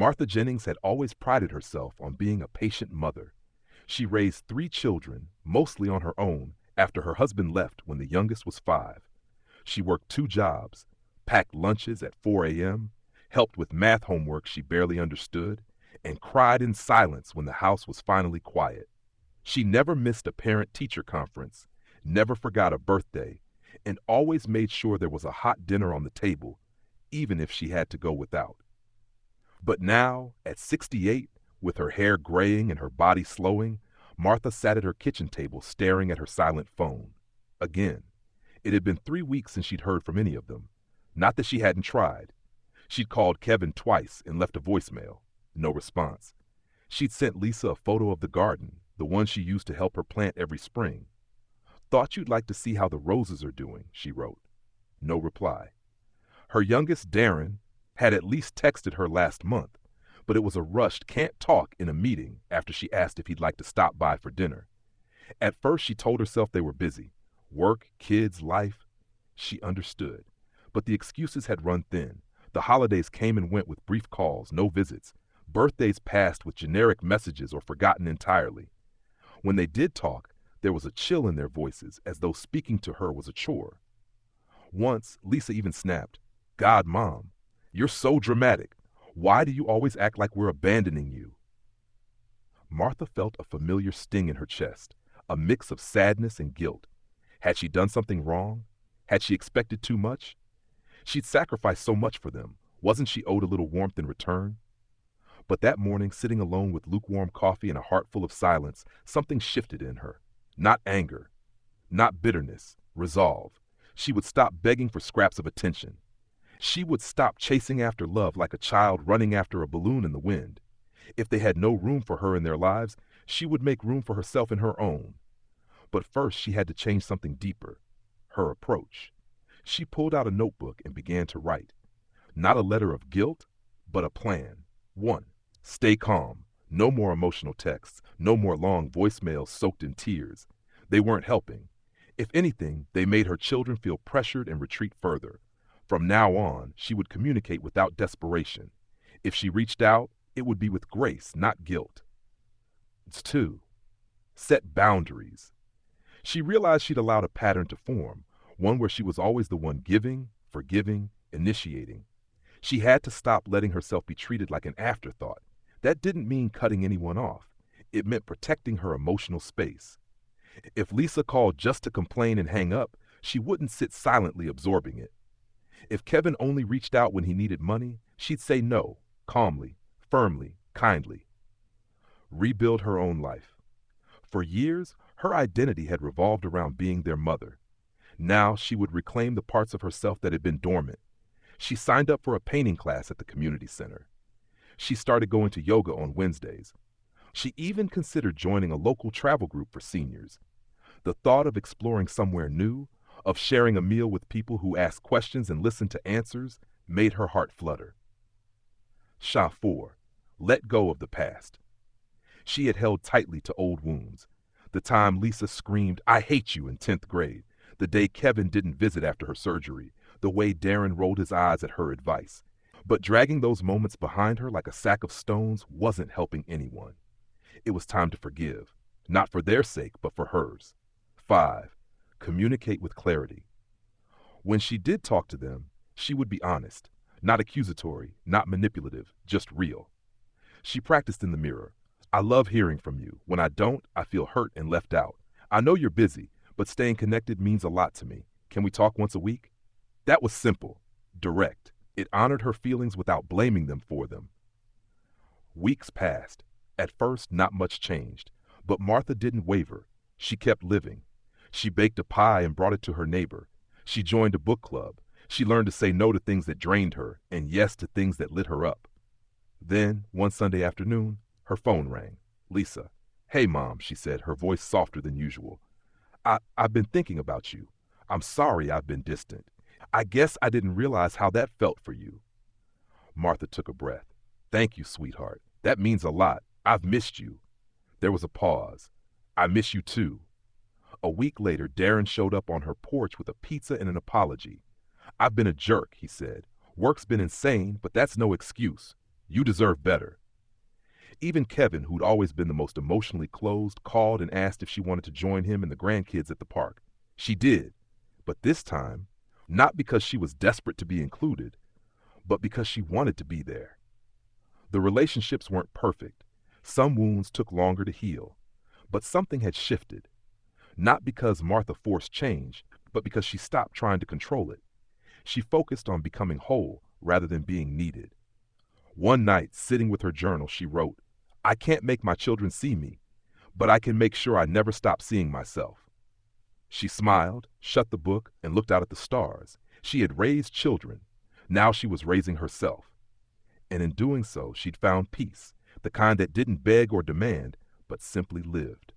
Martha Jennings had always prided herself on being a patient mother. She raised 3 children, mostly on her own, after her husband left when the youngest was 5. She worked 2 jobs, packed lunches at 4 a.m., helped with math homework she barely understood, and cried in silence when the house was finally quiet. She never missed a parent-teacher conference, never forgot a birthday, and always made sure there was a hot dinner on the table, even if she had to go without. But now, at 68, with her hair graying and her body slowing, Martha sat at her kitchen table staring at her silent phone. Again, it had been 3 weeks since she'd heard from any of them. Not that she hadn't tried. She'd called Kevin twice and left a voicemail. No response. She'd sent Lisa a photo of the garden, the one she used to help her plant every spring. "Thought you'd like to see how the roses are doing," she wrote. No reply. Her youngest, Darren, had at least texted her last month, but it was a rushed can't talk in a meeting after she asked if he'd like to stop by for dinner. At first she told herself they were busy. Work, kids, life. She understood. But the excuses had run thin. The holidays came and went with brief calls, no visits. Birthdays passed with generic messages or forgotten entirely. When they did talk, there was a chill in their voices, as though speaking to her was a chore. Once, Lisa even snapped, "God, Mom, you're so dramatic. Why do you always act like we're abandoning you?" Martha felt a familiar sting in her chest, a mix of sadness and guilt. Had she done something wrong? Had she expected too much? She'd sacrificed so much for them. Wasn't she owed a little warmth in return? But that morning, sitting alone with lukewarm coffee and a heart full of silence, something shifted in her. Not anger, not bitterness, resolve. She would stop begging for scraps of attention. She would stop chasing after love like a child running after a balloon in the wind. If they had no room for her in their lives, she would make room for herself in her own. But first she had to change something deeper, her approach. She pulled out a notebook and began to write. Not a letter of guilt, but a plan. 1. Stay calm. No more emotional texts. No more long voicemails soaked in tears. They weren't helping. If anything, they made her children feel pressured and retreat further. From now on, she would communicate without desperation. If she reached out, it would be with grace, not guilt. 2. Set boundaries. She realized she'd allowed a pattern to form, one where she was always the one giving, forgiving, initiating. She had to stop letting herself be treated like an afterthought. That didn't mean cutting anyone off. It meant protecting her emotional space. If Lisa called just to complain and hang up, she wouldn't sit silently absorbing it. If Kevin only reached out when he needed money, she'd say no, calmly, firmly, kindly. Rebuild her own life. For years, her identity had revolved around being their mother. Now she would reclaim the parts of herself that had been dormant. She signed up for a painting class at the community center. She started going to yoga on Wednesdays. She even considered joining a local travel group for seniors. The thought of exploring somewhere new, of sharing a meal with people who asked questions and listened to answers, made her heart flutter. Sha 4. Let go of the past. She had held tightly to old wounds. The time Lisa screamed, "I hate you," in 10th grade. The day Kevin didn't visit after her surgery. The way Darren rolled his eyes at her advice. But dragging those moments behind her like a sack of stones wasn't helping anyone. It was time to forgive. Not for their sake, but for hers. 5. Communicate with clarity. When she did talk to them, she would be honest. Not accusatory, not manipulative, just real. She practiced in the mirror. "I love hearing from you. When I don't, I feel hurt and left out. I know you're busy, but staying connected means a lot to me. Can we talk once a week?" That was simple, direct. It honored her feelings without blaming them for them. Weeks passed. At first, not much changed. But Martha didn't waver. She kept living. She baked a pie and brought it to her neighbor. She joined a book club. She learned to say no to things that drained her and yes to things that lit her up. Then, one Sunday afternoon, her phone rang. "Lisa." "Hey, Mom," she said, her voice softer than usual. I've been thinking about you. I'm sorry I've been distant. I guess I didn't realize how that felt for you." Martha took a breath. "Thank you, sweetheart. That means a lot. I've missed you." There was a pause. "I miss you too." A week later, Darren showed up on her porch with a pizza and an apology. "I've been a jerk," he said. "Work's been insane, but that's no excuse. You deserve better. Even Kevin, who'd always been the most emotionally closed, called and asked if she wanted to join him and the grandkids at the park. She did, but this time, not because she was desperate to be included, but because she wanted to be there. The relationships weren't perfect. Some wounds took longer to heal, but something had shifted. Not because Martha forced change, but because she stopped trying to control it. She focused on becoming whole rather than being needed. One night, sitting with her journal, she wrote, "I can't make my children see me, but I can make sure I never stop seeing myself." She smiled, shut the book, and looked out at the stars. She had raised children. Now she was raising herself. And in doing so, she'd found peace, the kind that didn't beg or demand, but simply lived.